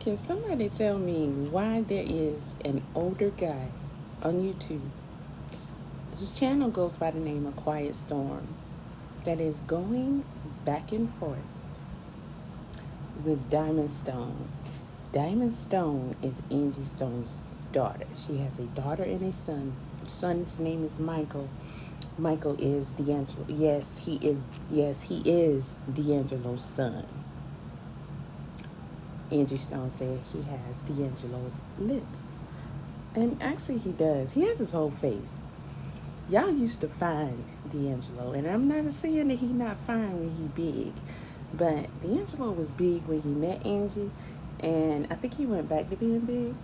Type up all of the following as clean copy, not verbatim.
Can somebody tell me why there is an older guy on YouTube whose channel goes by the name of Quiet Storm that is going back and forth with Diamond Stone? Diamond Stone is Angie Stone's daughter. She has a daughter and a son. Son's name is Michael. Michael is D'Angelo. Yes, he is. Yes, he is D'Angelo's son. Angie Stone said he has D'Angelo's lips. And actually, he does. He has his whole face. Y'all used to find D'Angelo, and I'm not saying that he not fine when he big, but D'Angelo was big when he met Angie, and I think he went back to being big.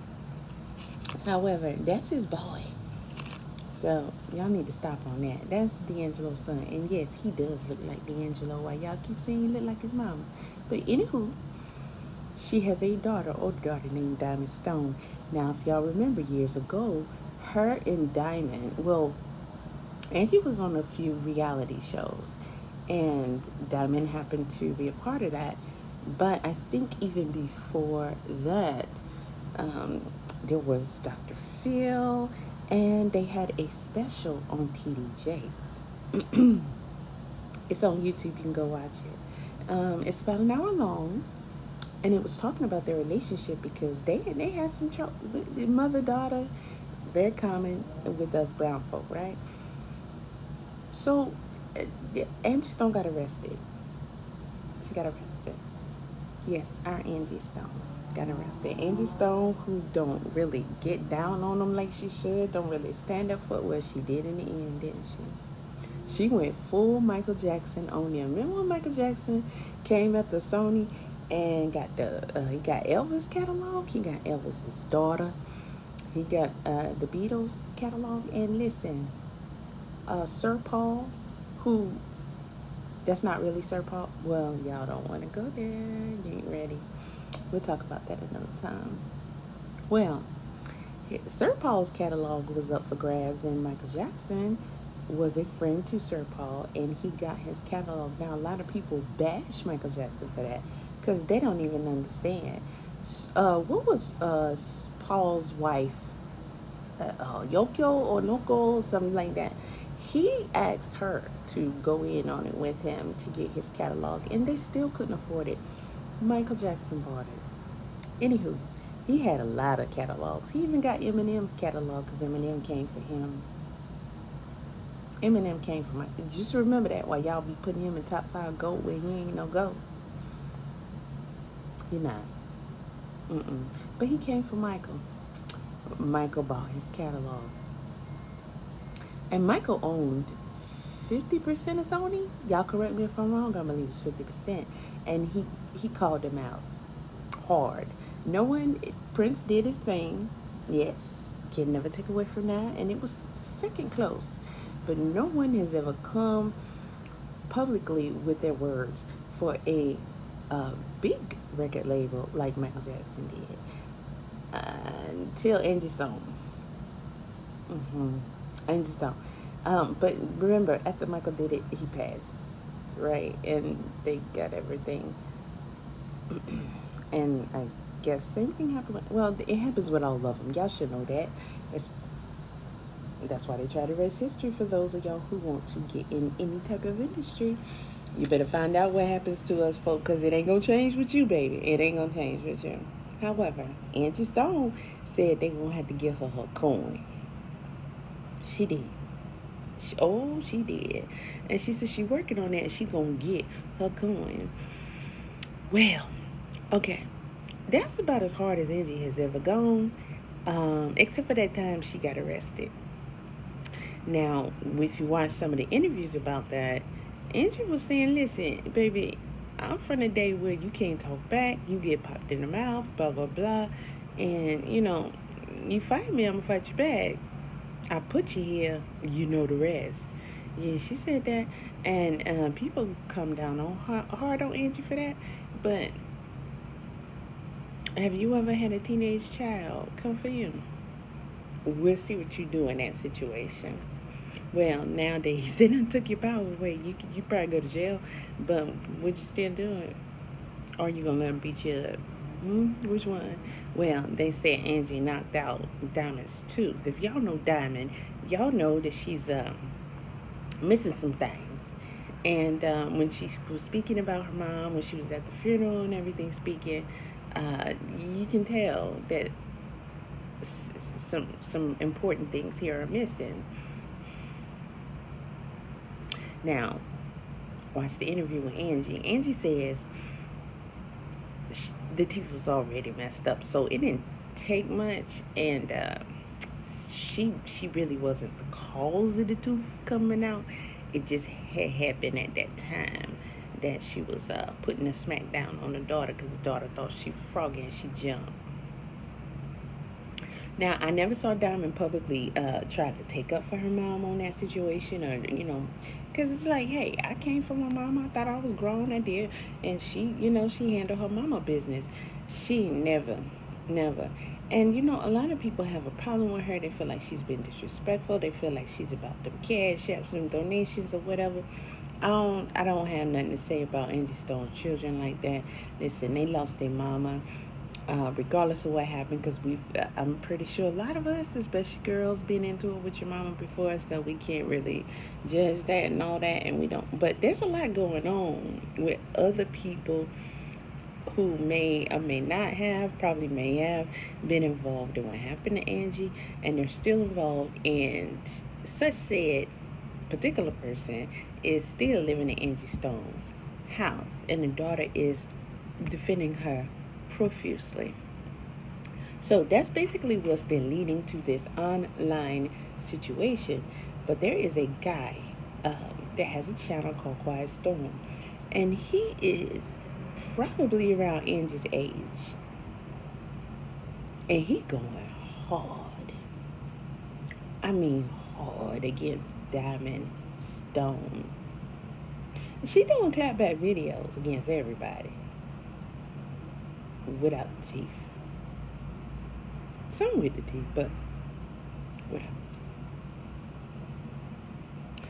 However, that's his boy. So y'all need to stop on that. That's D'Angelo's son, and yes, he does look like D'Angelo. Why y'all keep saying he look like his mama? But anywho, she has a daughter, older daughter named Diamond Stone. Now, if y'all remember years ago, her and Diamond, well, Angie was on a few reality shows, and Diamond happened to be a part of that. But I think even before that, there was Dr. Phil, and they had a special on TD Jakes. It's on YouTube. You can go watch it. It's about an hour long, and it was talking about their relationship because they had some trouble. Mother daughter, very common with us brown folk, right? So, Angie Stone got arrested. She got arrested. Yes, our Angie Stone got arrested. Angie Stone, who don't really get down on them like she should, don't really stand up for it. Well, she did in the end, didn't she? She went full Michael Jackson on them. Remember when Michael Jackson came at the Sony and got he got Elvis catalog? He got Elvis's daughter. He got the Beatles catalog. And listen, Sir Paul, who that's not really Sir Paul. Well, y'all don't want to go there. You ain't ready. We'll talk about that another time. Well, Sir Paul's catalog was up for grabs, and Michael Jackson was a friend to Sir Paul, and he got his catalog. Now, a lot of people bash Michael Jackson for that because they don't even understand. What was Paul's wife? Yoko or Noko, something like that. He asked her to go in on it with him to get his catalog, and they still couldn't afford it. Michael Jackson bought it. Anywho, he had a lot of catalogs. He even got Eminem's catalog because Eminem came for him. Eminem came for Mike. Just remember that while y'all be putting him in top 5 GOAT where he ain't no GOAT. He not. But he came for Michael. Michael bought his catalog. And Michael owned 50% of Sony. Y'all correct me if I'm wrong. I believe it was 50%. And he called them out hard. No one, Prince did his thing. Yes, can never take away from that. And it was second close. But no one has ever come publicly with their words for a big record label like Michael Jackson did. Until Angie Stone. Angie Stone. But remember, after Michael did it, he passed, right? And they got everything. And I guess same thing happened. Well, it happens with all of them. Y'all should know that. That's why they try to erase history for those of y'all who want to get in any type of industry. You better find out what happens to us, folks, because it ain't going to change with you, baby. It ain't going to change with you. However, Angie Stone said they going to have to give her coin. She did. She did. And she said she working on that and she going to get her coin. Well, okay. That's about as hard as Angie has ever gone, except for that time she got arrested. Now, if you watch some of the interviews about that, Angie was saying, listen, baby, I'm from the day where you can't talk back, you get popped in the mouth, blah, blah, blah. And, you fight me, I'm going to fight you back. I put you here, you know the rest. Yeah, she said that. And people come down on hard on Angie for that. But have you ever had a teenage child come for you? We'll see what you do in that situation. Well, nowadays, they done took your power away. You probably go to jail, but would you still do it? Or you going to let them beat you up? Which one? Well, they said Angie knocked out Diamond's tooth. If y'all know Diamond, y'all know that she's missing some things. And when she was speaking about her mom, when she was at the funeral and everything, speaking, you can tell that some important things here are missing. Now, watch the interview with Angie. Angie says the tooth was already messed up, so it didn't take much, and she really wasn't the cause of the tooth coming out. It just had happened at that time that she was putting a smack down on the daughter because the daughter thought she was froggy and she jumped. Now, I never saw Diamond publicly try to take up for her mom on that situation, or, because it's like, hey, I came from my mom. I thought I was grown. I did. And she, she handled her mama business. She never. And, a lot of people have a problem with her. They feel like she's been disrespectful. They feel like she's about them cash apps, some donations or whatever. I don't have nothing to say about Angie Stone's children like that. Listen, they lost their mama. Regardless of what happened, because I'm pretty sure a lot of us, especially girls, been into it with your mama before, so we can't really judge that and all that, and we don't. But there's a lot going on with other people who may or may not have, probably may have been involved in what happened to Angie, and they're still involved, and such said particular person is still living in Angie Stone's house, and the daughter is defending her profusely. So that's basically what's been leading to this online situation. But there is a guy that has a channel called Quiet Storm, and he is probably around Angie's age, and he going hard. I mean hard against Diamond Stone. She doing clapback videos against everybody without the teeth. Some with the teeth, but without the teeth.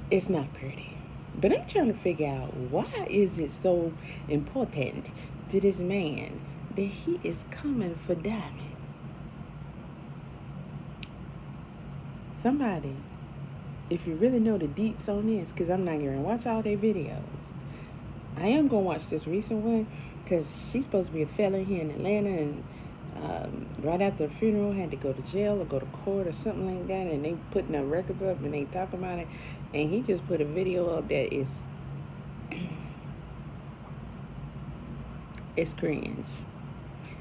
It's not pretty. But I'm trying to figure out, why is it so important to this man that he is coming for Diamond? Somebody, if you really know the deets on this, because I'm not going to watch all their videos. I am going to watch this recent one, because she's supposed to be a felon here in Atlanta, and right after the funeral had to go to jail or go to court or something like that, and they putting their records up and they talking about it, and he just put a video up that is it's cringe.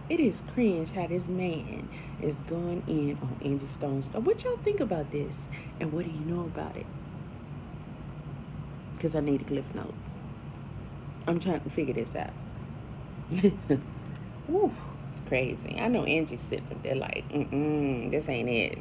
It is cringe how this man is going in on Angie Stone's. What y'all think about this, and what do you know about it? Because I need the cliff notes. I'm trying to figure this out. Woo, it's crazy. I know Angie's sitting there like, this ain't it.